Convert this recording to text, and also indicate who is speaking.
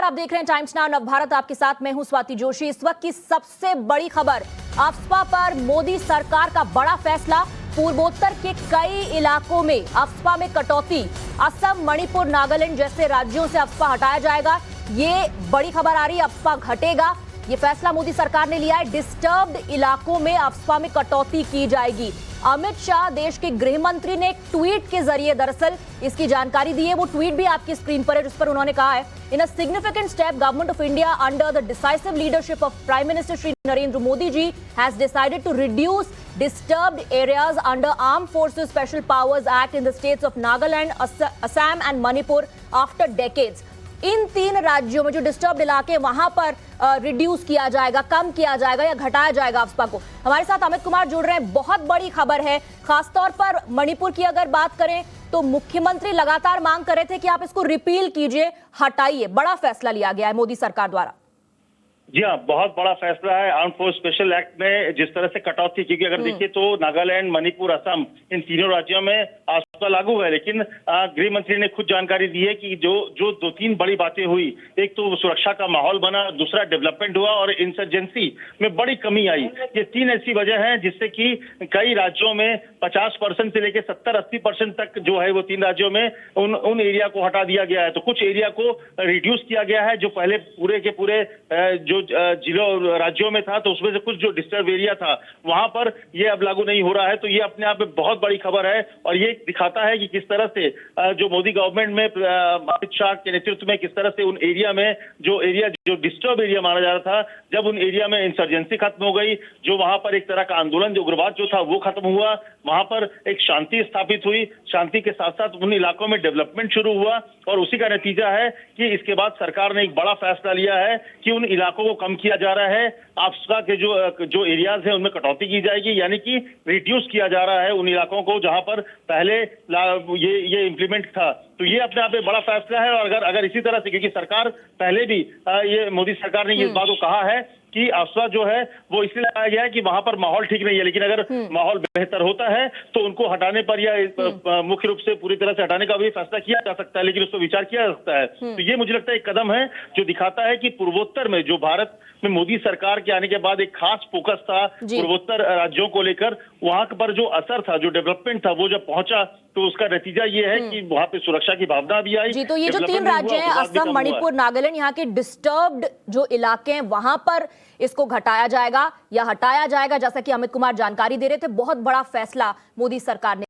Speaker 1: आप देख रहे हैं टाइम्स नाउ नवभारत, आपके साथ मैं हूं स्वाति जोशी। इस वक्त की सबसे बड़ी खबर, अफस्पा पर मोदी सरकार का बड़ा फैसला। पूर्वोत्तर के कई इलाकों में अफस्पा में कटौती, असम, मणिपुर, नागालैंड जैसे राज्यों से अफस्पा हटाया जाएगा। ये बड़ी खबर आ रही है, अफस्पा घटेगा। ये फैसला मोदी सरकार ने लिया है। डिस्टर्ब्ड इलाकों में अफस्पा में कटौती की जाएगी। अमित शाह, देश के गृह मंत्री, ने एक ट्वीट के जरिए दरअसल इसकी जानकारी दी है। वो ट्वीट भी आपकी स्क्रीन पर है, जिस पर उन्होंने कहा है, in a significant step government of India under the decisive leadership of prime minister Shri Narendra Modi ji has decided to reduce disturbed areas under Armed Forces Special Powers Act in the states of Nagaland, Assam and Manipur after decades. इन तीन राज्यों में जो disturbed इलाके, वहां पर reduce किया जाएगा, कम किया जाएगा या घटाया जाएगा अफस्पा को। हमारे साथ अमित कुमार जुड़ रहे हैं। बहुत बड़ी खबर है, खासतौर पर मणिपुर की अगर बात करें तो मुख्यमंत्री लगातार मांग कर रहे थे कि आप इसको रिपील कीजिए, हटाइए। बड़ा फैसला लिया गया है मोदी सरकार द्वारा।
Speaker 2: जी हाँ, बहुत बड़ा फैसला है। आर्म फोर्स स्पेशल एक्ट में जिस तरह से कटौती, क्योंकि अगर देखिए तो नागालैंड, मणिपुर, असम, इन तीनों राज्यों में अफस्पा लागू है, लेकिन गृह मंत्री ने खुद जानकारी दी है कि जो दो तीन बड़ी बातें हुई, एक तो सुरक्षा का माहौल बना, दूसरा डेवलपमेंट हुआ और इंसर्जेंसी में बड़ी कमी आई। ये तीन ऐसी वजह है जिससे कि कई राज्यों में 50% से लेकर 70-80% तक जो है वो तीन राज्यों में उन एरिया को हटा दिया गया है। तो कुछ एरिया को रिड्यूस किया गया है, जो पहले पूरे के पूरे जो जिलों राज्यों में था, तो उसमें से कुछ जो डिस्टर्ब एरिया था वहां पर ये अब लागू नहीं हो रहा है। तो ये अपने आप में बहुत बड़ी खबर है और ये दिखाता है कि किस तरह से जो मोदी गवर्नमेंट में अमित शाह के नेतृत्व में किस तरह से उन एरिया में जो डिस्टर्ब एरिया माना जा रहा था, जब उन एरिया में इंसर्जेंसी खत्म हो गई, जो वहां पर एक तरह का आंदोलन, जो उग्रवाद जो था वो खत्म हुआ, वहां पर एक शांति स्थापित हुई। शांति के साथ साथ उन इलाकों में डेवलपमेंट शुरू हुआ और उसी का नतीजा है कि इसके बाद सरकार ने एक बड़ा फैसला लिया है कि उन इलाकों को कम किया जा रहा है। अफस्पा के जो एरियाज हैं उनमें कटौती की जाएगी, यानी कि रिड्यूस किया जा रहा है उन इलाकों को जहां पर पहले ये इंप्लीमेंट था। तो ये अपने आप में बड़ा फैसला है। और अगर इसी तरह से, क्योंकि सरकार पहले भी ये मोदी सरकार ने इस बात को कहा है कि अफस्पा जो है वो इसलिए लाया गया है कि वहां पर माहौल ठीक नहीं है, लेकिन अगर माहौल बेहतर होता है तो उनको हटाने पर या मुख्य रूप से पूरी तरह से हटाने का भी फैसला किया जा सकता है, लेकिन उस पर विचार किया जा सकता है। तो ये मुझे लगता है एक कदम है जो दिखाता है कि पूर्वोत्तर में, जो भारत में मोदी सरकार के आने के बाद एक खास फोकस था पूर्वोत्तर राज्यों को लेकर, वहां पर जो असर था, जो डेवलपमेंट था, वो जब पहुंचा तो उसका नतीजा ये है कि वहां पे सुरक्षा की भावना भी आई।
Speaker 1: जी, तो ये जो तीन राज्य हैं, असम, मणिपुर, नागालैंड, यहाँ के डिस्टर्ब्ड जो इलाके हैं वहां पर इसको घटाया जाएगा या हटाया जाएगा, जैसा कि अमित कुमार जानकारी दे रहे थे। बहुत बड़ा फैसला मोदी सरकार ने